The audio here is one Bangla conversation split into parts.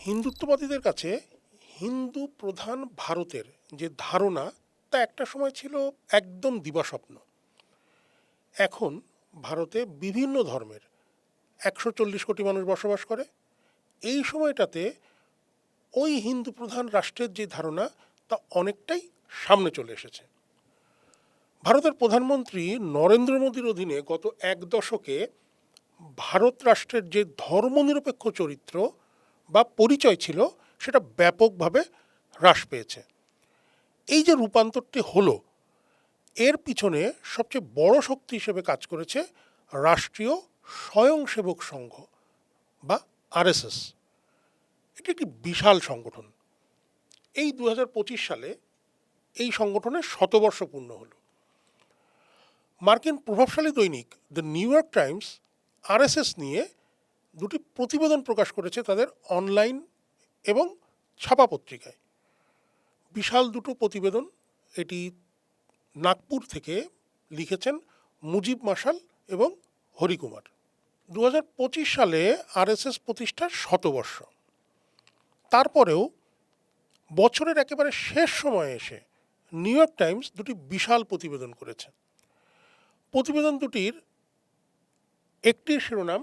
হিন্দুত্ববাদীদের কাছে হিন্দু প্রধান ভারতের যে ধারণা তা একটা সময় ছিল একদম দিবাস্বপ্ন। এখন ভারতে বিভিন্ন ধর্মের 140 কোটি মানুষ বসবাস করে। এই সময়টাতে ওই হিন্দু প্রধান রাষ্ট্রের যে ধারণা তা অনেকটাই সামনে চলে এসেছে। ভারতের প্রধানমন্ত্রী নরেন্দ্র মোদীর অধীনে গত এক দশকে ভারত রাষ্ট্রের যে ধর্মনিরপেক্ষ চরিত্র বা পরিচয় ছিল সেটা ব্যাপকভাবে হ্রাস পেয়েছে। এই যে রূপান্তরটি হলো, এর পিছনে সবচেয়ে বড় শক্তি হিসেবে কাজ করেছে রাষ্ট্রীয় স্বয়ংসেবক সংঘ বা আরএসএস। এটি একটি বিশাল সংগঠন। এই 2025 সালে এই সংগঠনের শতবর্ষ পূর্ণ হলো। মার্কিন প্রভাবশালী দৈনিক the new York Times RSS নিয়ে দুটি প্রতিবেদন প্রকাশ করেছে তাদের অনলাইন এবং ছাপা পত্রিকায়। বিশাল দুটো প্রতিবেদন। এটি নাগপুর থেকে লিখেছেন মুজিব মাসাল এবং হরিকুমার। 2025 সালে আরএসএস প্রতিষ্ঠার শতবর্ষ। তারপরেও বছরের একেবারে শেষ সময়ে এসে নিউ ইয়র্ক টাইমস দুটি বিশাল প্রতিবেদন করেছে। প্রতিবেদন দুটির একটির শিরোনাম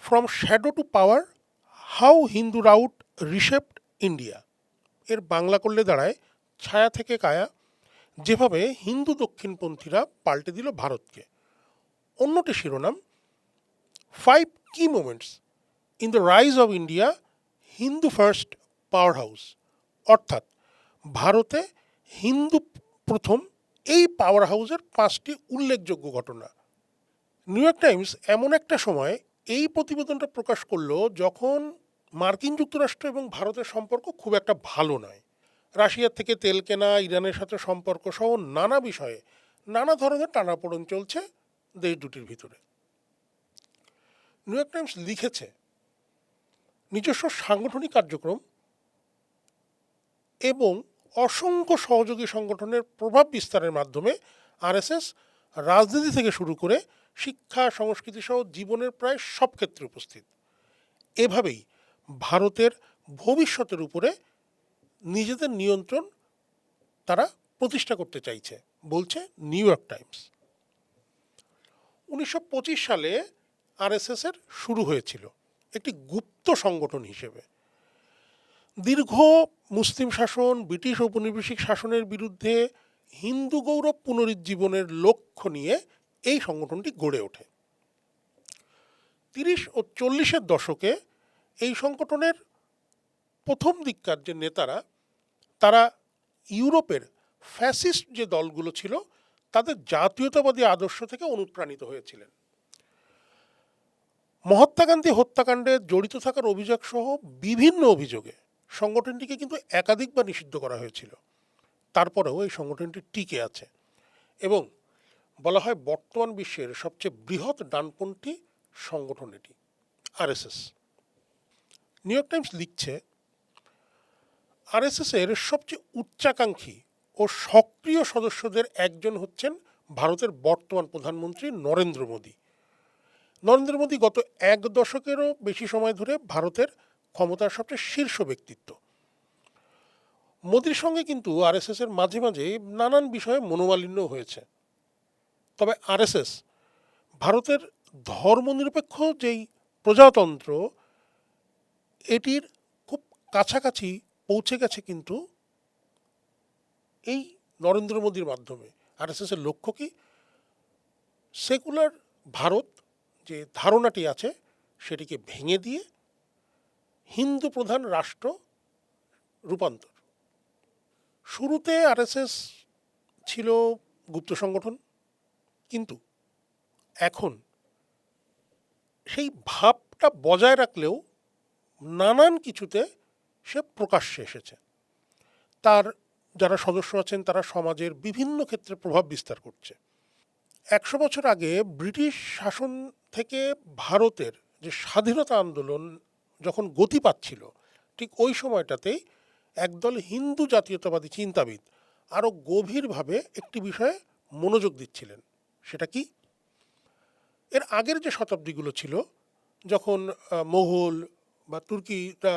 from shadow to power, how Hindu right reshaped India. এর বাংলা করলে দাঁড়ায় ছায়া থেকে কায়া, যেভাবে হিন্দু দক্ষিণপন্থীরা পাল্টে দিল ভারতকে। অন্যটি শিরোনাম 5 কি moments in the rise of India, Hindu first power house. অর্থাৎ ভারতে হিন্দু প্রথম এই পাওয়ার হাউসের 5টি উল্লেখযোগ্য ঘটনা। নিউ ইয়র্ক টাইমস এমন একটা সময় এই প্রতিবেদনটা প্রকাশ করলো যখন মার্কিন যুক্তরাষ্ট্র এবং ভারতের সম্পর্ক খুব একটা ভালো নয়। রাশিয়ার থেকে তেল কেনা, ইরানের সাথে সম্পর্ক সহ নানা বিষয়ে নানা ধরনের টানাপোড়েন চলছে দেশ দুটির ভিতরে। নিউ ইয়র্ক টাইমস লিখেছে, নিজস্ব সাংগঠনিক কার্যক্রম এবং অসংখ্য সহযোগী সংগঠনের প্রভাব বিস্তারের মাধ্যমে আরএসএস রাজনীতি থেকে শুরু করে শিক্ষা, সংস্কৃতি সহ জীবনের প্রায় সব ক্ষেত্রে উপস্থিত। এভাবেই ভারতের ভবিষ্যতের উপরে নিজেদের নিয়ন্ত্রণ তারা প্রতিষ্ঠা করতে চাইছে, বলছে নিউ ইয়র্ক টাইমস। 1925 সালে আরএসএস এর শুরু হয়েছিল একটি গুপ্ত সংগঠন হিসেবে। দীর্ঘ মুসলিম শাসন, ব্রিটিশ ঔপনিবেশিক শাসনের বিরুদ্ধে হিন্দু গৌরব পুনরুজ্জীবনের লক্ষ্য নিয়ে এই সংগঠনটি গড়ে ওঠে। 30 ও 40-এর দশকে এই সংগঠনের প্রথম দিককার যে নেতারা, তারা ইউরোপের ফ্যাসিস্ট যে দলগুলো ছিল তাদের জাতীয়তাবাদী আদর্শ থেকে অনুপ্রাণিত হয়েছিলেন। মহাত্মা গান্ধী হত্যাকাণ্ডে জড়িত থাকার অভিযোগ সহ বিভিন্ন অভিযোগে সংগঠনটিকে কিন্তু একাধিকবার নিষিদ্ধ করা হয়েছিল। তারপরেও এই সংগঠনটি টিকে আছে এবং বলা হয় বর্তমান বিশ্বের সবচেয়ে বৃহৎ ডানপন্থী সংগঠন এটি, আরএসএস। নিউ ইয়র্ক টাইমস লিখছে, আরএসএস এর সবচেয়ে উচ্চাকাঙ্ক্ষী ও সক্রিয় সদস্যদের একজন হচ্ছেন ভারতের বর্তমান প্রধানমন্ত্রী নরেন্দ্র মোদী। নরেন্দ্র মোদী গত এক দশকেরও বেশি সময় ধরে ভারতের ক্ষমতার সবচেয়ে শীর্ষ ব্যক্তিত্ব। মোদীর সঙ্গে কিন্তু আরএসএস এর মাঝে মাঝে নানান বিষয়ে মনোমালিন্য হয়েছে। তবে আরএসএস ভারতের ধর্মনিরপেক্ষ যেই প্রজাতন্ত্র, এটির খুব কাছাকাছি পৌঁছে গেছে কিন্তু এই নরেন্দ্র মোদীর মাধ্যমে। আরএসএস এর লক্ষ্য কি? সেকুলার ভারত যে ধারণাটি আছে সেটিকে ভেঙে দিয়ে হিন্দু প্রধান রাষ্ট্র রূপান্তর। শুরুতে আরএসএস ছিল গুপ্ত সংগঠন, কিন্তু এখন সেই ভাবটা বজায় রাখলেও নানান কিছুতে সে প্রকাশ্যে এসেছে। তার যারা সদস্য আছেন তারা সমাজের বিভিন্ন ক্ষেত্রে প্রভাব বিস্তার করছে। 100 বছর আগে ব্রিটিশ শাসন থেকে ভারতের যে স্বাধীনতা আন্দোলন যখন গতি পাচ্ছিল, ঠিক ওই সময়টাতেই একদল হিন্দু জাতীয়তাবাদী চিন্তাবিদ আরও গভীরভাবে একটি বিষয়ে মনোযোগ দিচ্ছিলেন। সেটা কি? এর আগের যে শতাব্দীগুলো ছিল, যখন মোগল বা তুর্কিরা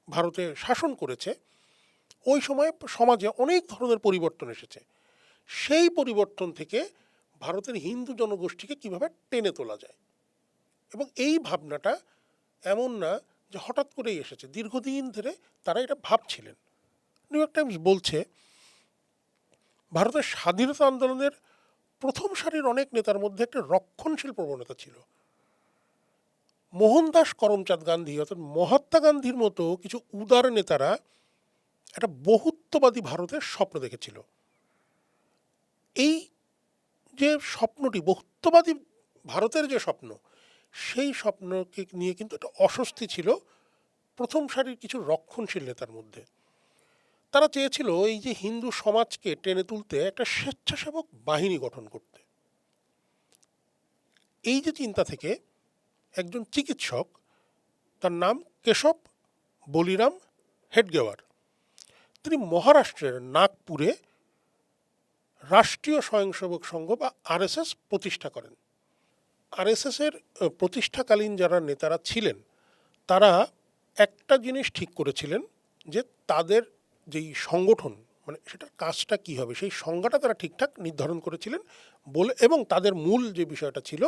ভারতে শাসন করেছে, ওই সময় সমাজে অনেক ধরনের পরিবর্তন এসেছে। সেই পরিবর্তন থেকে ভারতের হিন্দু জনগোষ্ঠীকে কিভাবে টেনে তোলা যায়, এবং এই ভাবনাটা এমন না যে হঠাৎ করেই এসেছে, দীর্ঘদিন ধরে তারা এটা ভাবছিলেন। নিউ ইয়র্ক টাইমস বলছে, ভারতের স্বাধীনতা আন্দোলনের প্রথম সারির অনেক নেতার মধ্যে একটা রক্ষণশীল প্রবণতা ছিল। মোহনদাস করমচাঁদ গান্ধী অর্থাৎ মহাত্মা গান্ধীর মতো কিছু উদার নেতারা একটা বহুত্ববাদী ভারতের স্বপ্ন দেখেছিল। এই যে স্বপ্নটি, বহুত্ববাদী ভারতের যে স্বপ্ন, সেই স্বপ্নকে নিয়ে কিন্তু একটা অস্বস্তি ছিল প্রথম সারির কিছু রক্ষণশীল নেতার মধ্যে। তারা চেয়েছিল এই যে হিন্দু সমাজকে টেনে তুলতে একটা স্বেচ্ছাসেবক বাহিনী গঠন করতে। এই যে চিন্তা থেকে একজন চিকিৎসক, তার নাম কেশব বলিরাম হেডগেওয়ার, তিনি মহারাষ্ট্রের নাগপুরে রাষ্ট্রীয় স্বয়ংসেবক সংঘ বা আরএসএস প্রতিষ্ঠা করেন। আরএসএসের প্রতিষ্ঠাকালীন যারা নেতারা ছিলেন, তারা একটা জিনিস ঠিক করেছিলেন যে তাদের যেই সংগঠন, মানে সেটার কাজটা কী হবে, সেই সংজ্ঞাটা তারা ঠিকঠাক নির্ধারণ করেছিলেন বলে, এবং তাদের মূল যে বিষয়টা ছিল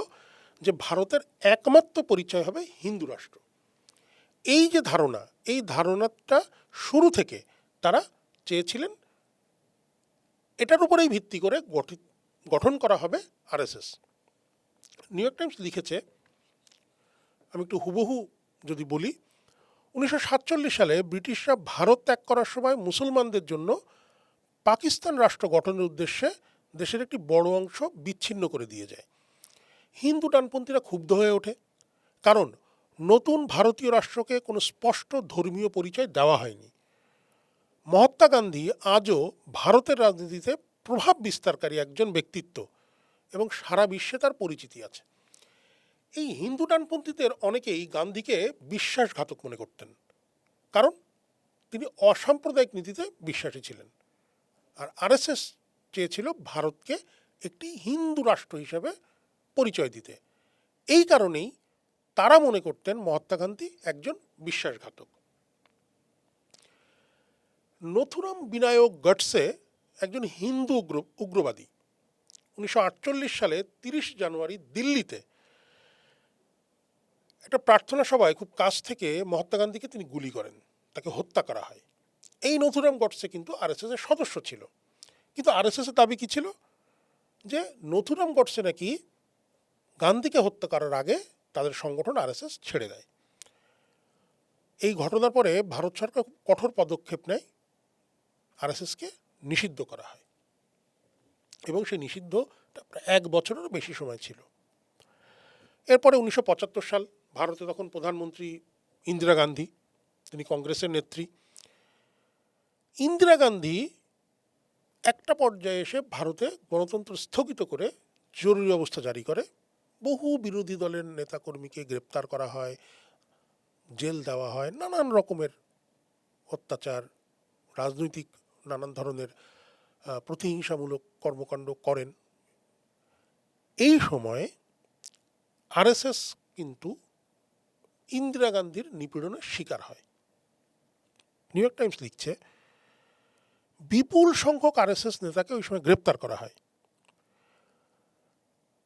যে ভারতের একমাত্র পরিচয় হবে হিন্দু রাষ্ট্র। এই যে ধারণা, এই ধারণাটা শুরু থেকে তারা চেয়েছিলেন এটার উপরেই ভিত্তি করে গঠন করা হবে আরএসএস। নিউ ইয়র্ক টাইমস লিখেছে, আমি একটু হুবহু যদি বলি, 1947 সালে ব্রিটিশরা ভারত ত্যাগ করার সময় মুসলমানদের জন্য পাকিস্তান রাষ্ট্র গঠনের উদ্দেশ্যে দেশের একটি বড় অংশ বিচ্ছিন্ন করে দিয়ে যায়। হিন্দু ডানপন্থীরা ক্ষুব্ধ হয়ে ওঠে, কারণ নতুন ভারতীয় রাষ্ট্রকে কোনো স্পষ্ট ধর্মীয় পরিচয় দেওয়া হয়নি। মহাত্মা গান্ধী আজও ভারতের রাজনীতিতে প্রভাব বিস্তারকারী একজন ব্যক্তিত্ব এবং সারা বিশ্বে তার পরিচিতি আছে। এই হিন্দু ডানপন্থীদের অনেকেই গান্ধীকে বিশ্বাসঘাতক মনে করতেন, কারণ তিনি অসাম্প্রদায়িক নীতিতে বিশ্বাসী ছিলেন। আর আরএসএস চেয়েছিল ভারতকে একটি হিন্দু রাষ্ট্র হিসেবে পরিচয় দিতে। এই কারণেই তারা মনে করতেন মহাত্মা গান্ধী একজন বিশ্বাসঘাতক। নথুরাম বিনায়ক গডসে একজন হিন্দু উগ্রবাদী। 1948 সালে 30 জানুয়ারি দিল্লিতে একটা প্রার্থনা সভায় খুব কাছ থেকে মহাত্মা গান্ধীকে তিনি গুলি করেন, তাকে হত্যা করা হয়। এই নথুরাম গডসে কিন্তু আরএসএসের সদস্য ছিল, কিন্তু আরএসএসের দাবি কী ছিল, যে নথুরাম গডসে নাকি গান্ধীকে হত্যা করার আগে তাদের সংগঠন আরএসএস ছেড়ে দেয়। এই ঘটনার পরে ভারত সরকার খুব কঠোর পদক্ষেপ নেয়, আরএসএসকে নিষিদ্ধ করা হয়, এবং সেই নিষিদ্ধটা প্রায় 1 বছরেরও বেশি সময় ছিল। এরপরে 1975 সাল, ভারতে তখন প্রধানমন্ত্রী ইন্দিরা গান্ধী, তিনি কংগ্রেসের নেত্রী। ইন্দিরা গান্ধী একটা পর্যায়ে এসে ভারতে গণতন্ত্র স্থগিত করে জরুরি অবস্থা জারি করে। বহু বিরোধী দলের নেতাকর্মীকে গ্রেপ্তার করা হয়, জেল দেওয়া হয়, নানান রকমের অত্যাচার, রাজনৈতিক নানান ধরনের প্রতিহিংসামূলক কর্মকাণ্ড করেন। এই সময়ে আরএসএস কিন্তু ইন্দিরা গান্ধীর নিপীড়নের শিকার হয়। নিউ ইয়র্ক টাইমস লিখছে, বিপুল সংখ্যক আরএসএস নেতাকে ওই সময় গ্রেপ্তার করা হয়।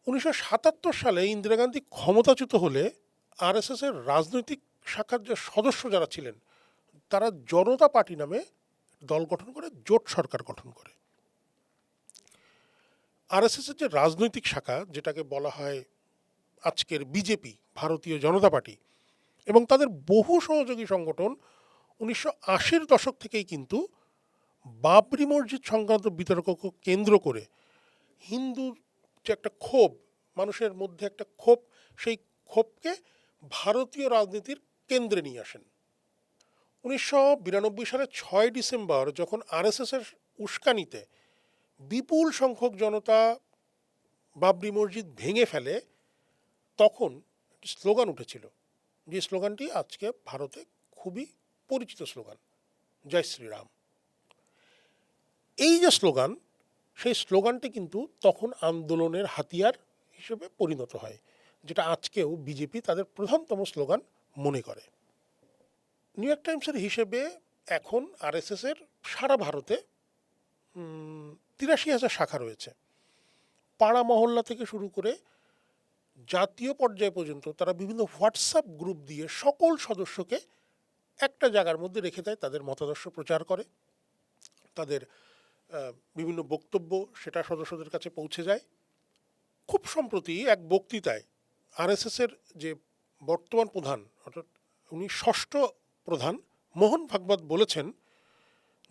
1977 সালে ইন্দিরা গান্ধী ক্ষমতাচ্যুত হলে আরএসএসের রাজনৈতিক শাখার যে সদস্য যারা ছিলেন, তারা জনতা পার্টি নামে দল গঠন করে জোট সরকার গঠন করে। আরএসএসের যে রাজনৈতিক শাখা, যেটাকে বলা হয় আজকের বিজেপি, ভারতীয় জনতা পার্টি, এবং তাদের বহু সহযোগী সংগঠন 1980-র দশক থেকেই কিন্তু বাবরি মসজিদ সংক্রান্ত বিতর্ককে কেন্দ্র করে হিন্দুর যে একটা ক্ষোভ, মানুষের মধ্যে একটা ক্ষোভ, সেই ক্ষোভকে ভারতীয় রাজনীতির কেন্দ্রে নিয়ে আসেন। 1992 সালের 6 ডিসেম্বর যখন আরএসএসের উস্কানিতে বিপুল সংখ্যক জনতা বাবরি মসজিদ ভেঙে ফেলে, তখন একটি স্লোগান উঠেছিল, যে স্লোগানটি আজকে ভারতে খুবই পরিচিত স্লোগান, জয় শ্রীরাম। এই যে স্লোগান, সেই স্লোগানটি কিন্তু তখন আন্দোলনের হাতিয়ার হিসেবে পরিণত হয়, যেটা আজকেও বিজেপি তাদের প্রধানতম স্লোগান মনে করে। নিউ ইয়র্ক টাইমসের হিসেবে এখন আরএসএসের সারা ভারতে ৮৩,০০০ শাখা রয়েছে। পাড়া মহল্লা থেকে শুরু করে জাতীয় পর্যায় পর্যন্ত তারা বিভিন্ন হোয়াটসঅ্যাপ গ্রুপ দিয়ে সকল সদস্যকে একটা জায়গার মধ্যে রেখে দেয়, তাদের মতাদর্শ প্রচার করে, তাদের বিভিন্ন বক্তব্য সেটা সদস্যদের কাছে পৌঁছে যায়। খুব সম্প্রতি এক বক্তৃতায় আরএসএসের যে বর্তমান প্রধান, অর্থাৎ উনি ষষ্ঠ প্রধান মোহন ভাগবত বলেছেন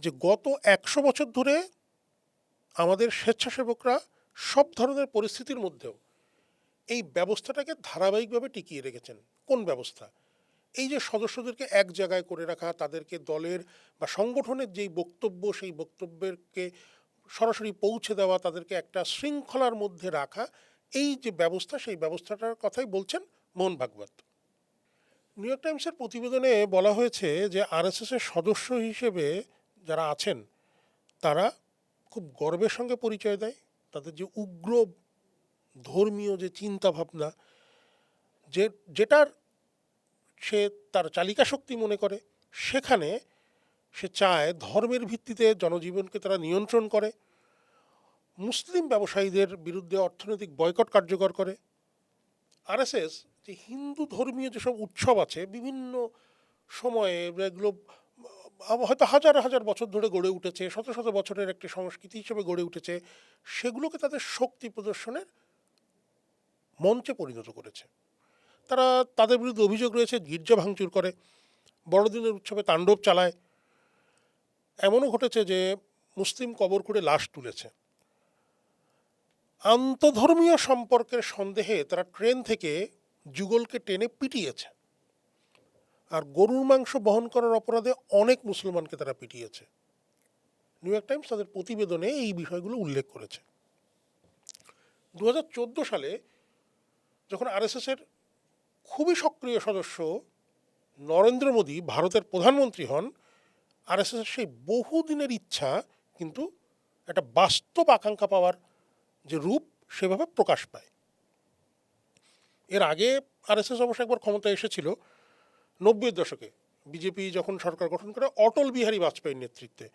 যে গত ১০০ বছর ধরে আমাদের স্বেচ্ছাসেবকরা সব ধরনের পরিস্থিতির মধ্যেও এই ব্যবস্থাটাকে ধারাবাহিকভাবে টিকিয়ে রেখেছেন। কোন ব্যবস্থা? এই যে সদস্যদেরকে এক জায়গায় করে রাখা, তাদেরকে দলের বা সংগঠনের যেই বক্তব্য সেই বক্তব্যকে সরাসরি পৌঁছে দেওয়া, তাদেরকে একটা শৃঙ্খলার মধ্যে রাখা, এই যে ব্যবস্থা সেই ব্যবস্থাটার কথাই বলছেন মোহন ভাগবত। নিউ ইয়র্ক টাইমসের প্রতিবেদনে বলা হয়েছে যে আরএসএসের সদস্য হিসেবে যারা আছেন তারা খুব গর্বের সঙ্গে পরিচয় দেয় তাদের যে উগ্র ধর্মীয় যে চিন্তাভাবনা, যেটার সে তার চালিকা শক্তি মনে করে, সেখানে সে চায় ধর্মের ভিত্তিতে জনজীবনকে তারা নিয়ন্ত্রণ করে, মুসলিম ব্যবসায়ীদের বিরুদ্ধে অর্থনৈতিক বয়কট কার্যকর করে। আরএসএস যে হিন্দু ধর্মীয় যেসব উৎসব আছে বিভিন্ন সময়ে, এগুলো হয়তো হাজার হাজার বছর ধরে গড়ে উঠেছে, শত শত বছরের একটি সংস্কৃতি হিসেবে গড়ে উঠেছে, সেগুলোকে তাদের শক্তি প্রদর্শনের মঞ্চে পরিণত করেছে। তারা তাদের বিরুদ্ধে অভিযোগ রয়েছে গির্জা ভাঙচুর করে, বড়দিনের উৎসবে তাণ্ডব চালায়, এমনও ঘটেছে যে মুসলিম কবর খুঁড়ে লাশ তুলেছে। আন্তধর্মীয় সম্পর্কের সন্দেহে তারা ট্রেন থেকে যুগলকে টেনে পিটিয়েছে, আর গরুর মাংস বহন করার অপরাধে অনেক মুসলমানকে তারা পিটিয়েছে। নিউ ইয়র্ক টাইমস তাদের প্রতিবেদনে এই বিষয়গুলো উল্লেখ করেছে। 2014 সালে যখন আরএসএসের খুবই সক্রিয় সদস্য নরেন্দ্র মোদী ভারতের প্রধানমন্ত্রী হন, আরএসএসের সেই বহুদিনের ইচ্ছা কিন্তু একটা বাস্তব আকাঙ্ক্ষা পাওয়ার যে রূপ সেভাবে প্রকাশ পায়। এর আগে আরএসএস অবশ্য একবার ক্ষমতায় এসেছিল 90-এর দশকে, বিজেপি যখন সরকার গঠন করে অটল বিহারী বাজপেয়ীর নেতৃত্বে।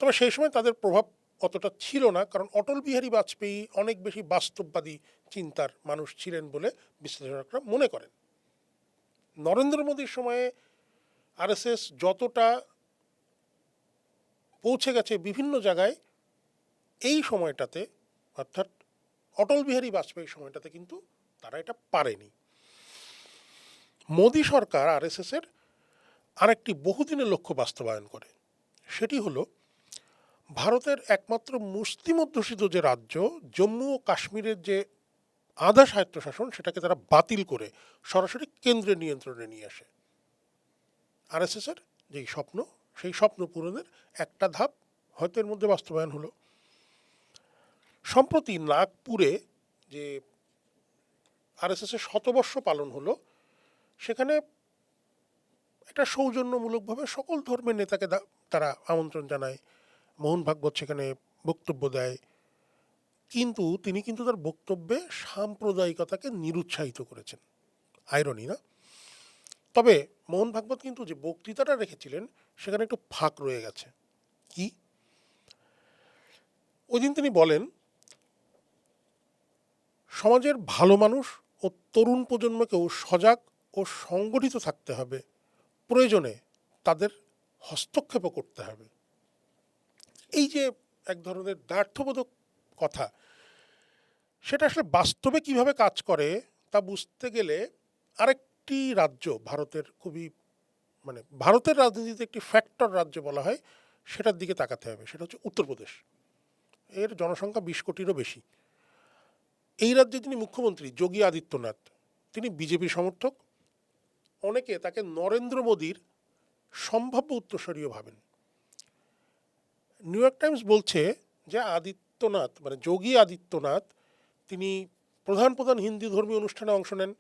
তবে সেই সময় তাদের প্রভাব অতটা ছিল না, কারণ অটল বিহারী বাজপেয়ী অনেক বেশি বাস্তববাদী চিন্তার মানুষ ছিলেন বলে বিশ্লেষকরা মনে করেন। নরেন্দ্র মোদীর সময়ে আরএসএস যতটা পৌঁছে গেছে বিভিন্ন জায়গায়, এই সময়টাতে অর্থাৎ অটল বিহারী বাজপেয়ীর সময়টাতে কিন্তু তারা এটা পারেনি। মোদী সরকার আরএসএসের আরেকটি বহুদিনের লক্ষ্য বাস্তবায়ন করে, সেটি হলো ভারতের একমাত্র মুসলিম অধ্যুষিত যে রাজ্য জম্মু ও কাশ্মীরের যে আধা স্বায়ত্তশাসন, সেটাকে তারা বাতিল করে সরাসরি কেন্দ্রের নিয়ন্ত্রণে নিয়ে আসে। আরএসএসের যেই স্বপ্ন, সেই স্বপ্ন পূরণের একটা ধাপ হয়তো এর মধ্যে বাস্তবায়ন হলো। সম্প্রতি নাগপুরে যে আরএসএসের শতবর্ষ পালন হলো, সেখানে একটা সৌজন্যমূলকভাবে সকল ধর্মের নেতাকে তারা আমন্ত্রণ জানায়। মোহন ভাগবত সেখানে বক্তব্য দেয়, কিন্তু তিনি কিন্তু তার বক্তব্যে সাম্প্রদায়িকতাকে নিরুৎসাহিত করেছেন। আইরনি না? তবে মোহন ভাগবত কিন্তু যে বক্তৃতাটা রেখেছিলেন সেখানে একটু ফাঁক রয়ে গেছে। কি? ওই দিন তিনি বলেন, সমাজের ভালো মানুষ ও তরুণ প্রজন্মকেও সজাগ ও সংগঠিত থাকতে হবে, প্রয়োজনে তাদের হস্তক্ষেপও করতে হবে। এই যে এক ধরনের দ্ব্যর্থবোধক কথা, সেটা আসলে বাস্তবে কিভাবে কাজ করে তা বুঝতে গেলে আরেকটি রাজ্য ভারতের খুবই ভারতের রাজনীতিতে একটি ফ্যাক্টর রাজ্য বলা হয়, সেটার দিকে তাকাতে হবে। সেটা হচ্ছে উত্তরপ্রদেশ। এর জনসংখ্যা 20 কোটিরও বেশি। এই রাজ্যে যিনি মুখ্যমন্ত্রী যোগী আদিত্যনাথ, তিনি বিজেপি সমর্থক। অনেকে তাকে নরেন্দ্র মোদীর সম্ভাব্য উত্তরসূরিও ভাবেন। নিউ ইয়র্ক টাইমস বলছে যে আদিত্যনাথ যোগী আদিত্যনাথ তিনি প্রধান প্রধান হিন্দু ধর্মীয় অনুষ্ঠানে অংশ নেন,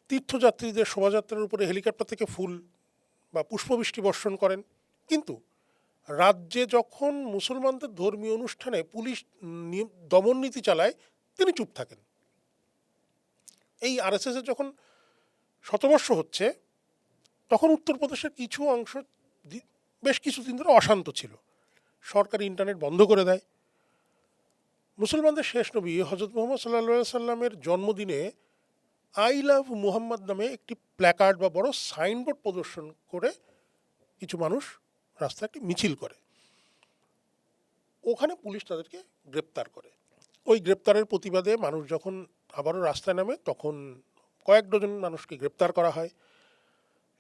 তীর্থযাত্রীদের শোভাযাত্রার উপরে হেলিকপ্টার থেকে ফুল বা পুষ্পবৃষ্টি বর্ষণ করেন, কিন্তু রাজ্যে যখন মুসলমানদের ধর্মীয় অনুষ্ঠানে পুলিশ দমন নীতি চালায় তিনি চুপ থাকেন। এই আরএসএসের যখন শতবর্ষ হচ্ছে, তখন উত্তরপ্রদেশের কিছু অংশ বেশ কিছুদিন ধরে অশান্ত ছিল, সরকার ইন্টারনেট বন্ধ করে দেয়। মুসলমানদের শেষ নবী হজরত মুহাম্মদ সাল্লাল্লাহু সাল্লামের জন্মদিনে আই লাভ মুহাম্মদ নামে একটি প্ল্যাকার্ড বা বড় সাইনবোর্ড প্রদর্শন করে কিছু মানুষ রাস্তায় একটি মিছিল করে। ওখানে পুলিশ তাদেরকে গ্রেপ্তার করে। ওই গ্রেপ্তারের প্রতিবাদে মানুষ যখন আবারও রাস্তায় নামে তখন কয়েক ডজন মানুষকে গ্রেপ্তার করা হয়।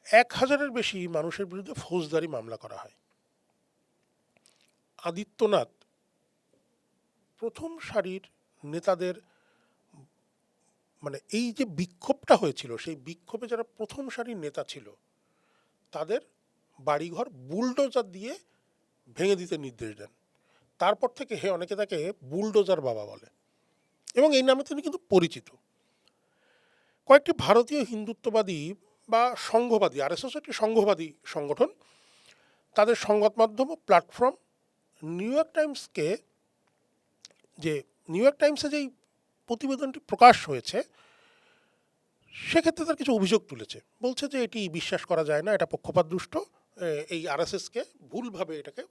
1000-এর বেশি মানুষের বিরুদ্ধে ফৌজদারি মামলা করা হয়। আদিত্যনাথ প্রথম সারির নেতাদের, মানে এই যে বিক্ষোভটা হয়েছিল সেই বিক্ষোভে যারা প্রথম সারির নেতা ছিল তাদের বাড়িঘর বুলডোজার দিয়ে ভেঙে দিতে নির্দেশ দেন। তারপর থেকে অনেকে তাকে বুলডোজার বাবা বলে এবং এই নামে তিনি কিন্তু পরিচিত। কয়েকটি ভারতীয় হিন্দুত্ববাদী বা সংঘবাদী, আরএসএস একটি সংঘবাদী সংগঠন, তাদের সংবাদ মাধ্যম ও প্ল্যাটফর্ম নিউ ইয়র্ক টাইমসকে, যে নিউ ইয়র্ক টাইমসে যেই প্রতিবেদনটি প্রকাশ হয়েছে সেক্ষেত্রে তার কিছু অভিযোগ তুলেছে। বলছে যে এটি বিশ্বাস করা যায় না, এটা পক্ষপাতদুষ্ট, এই আরএসএসকে ভুলভাবে এটাকে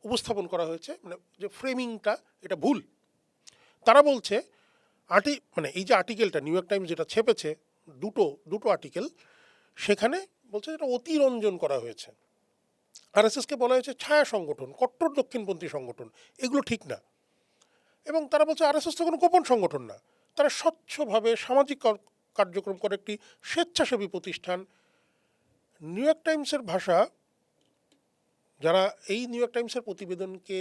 উপস্থাপন করা হয়েছে, মানে যে ফ্রেমিংটা এটা ভুল। তারা বলছে মানে এই যে আর্টিকেলটা নিউ ইয়র্ক টাইমস যেটা ছেপেছে, দুটো আর্টিকেল, সেখানে বলছে এটা অতিরঞ্জন করা হয়েছে। আরএসএসকে বলা হয়েছে ছায়া সংগঠন, কট্টর দক্ষিণপন্থী সংগঠন, এগুলো ঠিক না। এবং তারা বলছে আরএসএস তো কোনো গোপন সংগঠন না, তারা স্বচ্ছভাবে সামাজিক কার্যক্রম করে একটি স্বেচ্ছাসেবী প্রতিষ্ঠান। নিউ ইয়র্ক টাইমসের ভাষা, যারা এই নিউ ইয়র্ক টাইমসের প্রতিবেদনকে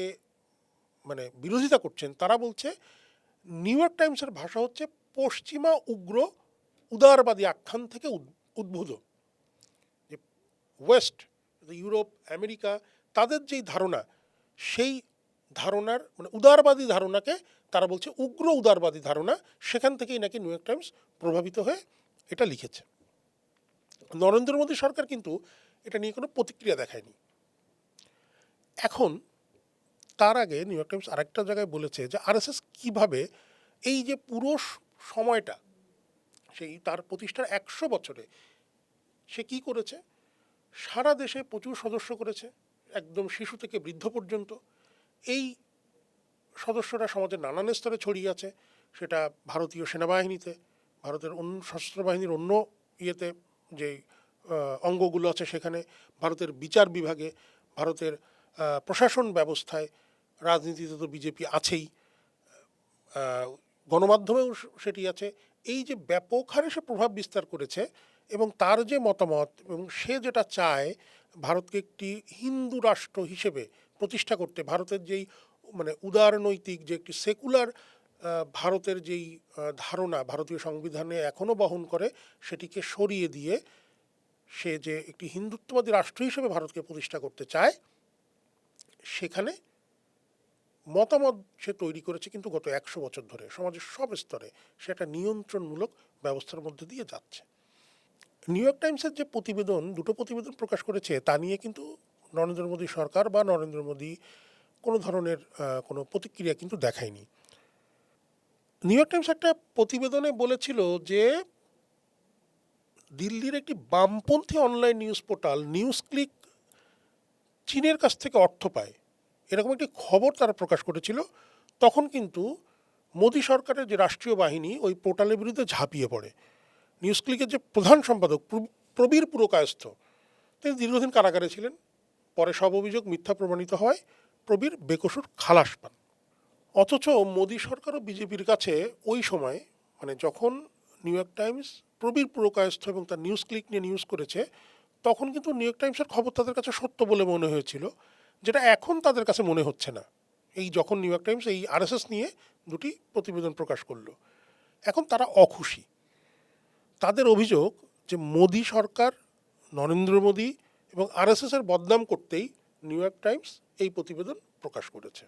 মানে বিরোধিতা করছেন তারা বলছে নিউ ইয়র্ক টাইমসের ভাষা হচ্ছে পশ্চিমা উগ্র উদারবাদী আখ্যান থেকে উদ্ভূত। যে ওয়েস্ট, ইউরোপ, আমেরিকা, তাদের যেই ধারণা, সেই ধারণার মানে উদারবাদী ধারণাকে তারা বলছে উগ্র উদারবাদী ধারণা, সেখান থেকেই নাকি নিউ ইয়র্ক টাইমস প্রভাবিত হয়ে এটা লিখেছে। নরেন্দ্র মোদী সরকার কিন্তু এটা নিয়ে কোনো প্রতিক্রিয়া দেখায়নি। এখন তার আগে নিউ ইয়র্ক টাইমস আরেকটা জায়গায় বলেছে যে আরএসএস কীভাবে এই যে পুরো সময়টা, সেই তার প্রতিষ্ঠার 100 বছরে সে কি করেছে, সারা দেশে প্রচুর সদস্য করেছে, একদম শিশু থেকে বৃদ্ধ পর্যন্ত। এই সদস্যরা সমাজের নানান স্তরে ছড়িয়ে আছে, সেটা ভারতীয় সেনাবাহিনীতে, ভারতের অন্য সশস্ত্র বাহিনীর অন্য ইয়েতে যে অঙ্গগুলো আছে সেখানে, ভারতের বিচার বিভাগে, ভারতের প্রশাসন ব্যবস্থায়, রাজনীতিতে তো বিজেপি আছেই, গণমাধ্যমেও সেটি আছে। এই যে ব্যাপক হারে সে প্রভাব বিস্তার করেছে এবং তার যে মতামত এবং সে যেটা চায় ভারতকে একটি হিন্দু রাষ্ট্র হিসেবে প্রতিষ্ঠা করতে, ভারতের যেই মানে উদারনৈতিক যে একটি সেকুলার ভারতের যেই ধারণা ভারতীয় সংবিধানে এখনও বহন করে, সেটিকে সরিয়ে দিয়ে সে যে একটি হিন্দুত্ববাদী রাষ্ট্র হিসেবে ভারতকে প্রতিষ্ঠা করতে চায়, সেখানে মতামত সে তৈরি করেছে। কিন্তু গত 100 বছর ধরে সমাজের সব স্তরে সেটা নিয়ন্ত্রণমূলক ব্যবস্থার মধ্যে দিয়ে যাচ্ছে। নিউ ইয়র্ক টাইমসের যে দুটো প্রতিবেদন প্রকাশ করেছে তা নিয়ে কিন্তু নরেন্দ্র মোদী সরকার বা নরেন্দ্র মোদী কোনো ধরনের কোনো প্রতিক্রিয়া কিন্তু দেখায়নি। নিউ ইয়র্ক টাইমস একটা প্রতিবেদনে বলেছিল যে দিল্লির একটি বামপন্থী online news portal news click চীনের কাছ থেকে অর্থ পায়, এরকম একটি খবর তারা প্রকাশ করেছিল। তখন কিন্তু মোদী সরকারের যে রাষ্ট্রীয় বাহিনী ওই পোর্টালের বিরুদ্ধে ঝাঁপিয়ে পড়ে। নিউজ ক্লিকের যে প্রধান সম্পাদক প্রবীর পুরকায়স্থ, তিনি দীর্ঘদিন কারাগারে ছিলেন, পরে সব অভিযোগ মিথ্যা প্রমাণিত হয়, প্রবীর বেকসুর খালাস পান। অথচ মোদী সরকার ও বিজেপির কাছে ওই সময়, মানে যখন new York Times Prabir Purkayastha এবং তার নিউজ ক্লিক নিয়ে নিউজ করেছে, তখন কিন্তু নিউ ইয়র্ক টাইমসের খবর তাদের কাছে সত্য বলে মনে হয়েছিল, যেটা এখন তাদের কাছে মনে হচ্ছে না। এই যখন নিউ ইয়র্ক টাইমস এই আরএসএস নিয়ে দুটি প্রতিবেদন প্রকাশ করলো, এখন তারা অখুশি। তাদের অভিযোগ যে মোদী সরকার, নরেন্দ্র মোদী এবং আরএসএসের বদনাম করতেই নিউ ইয়র্ক টাইমস এই প্রতিবেদন প্রকাশ করেছে।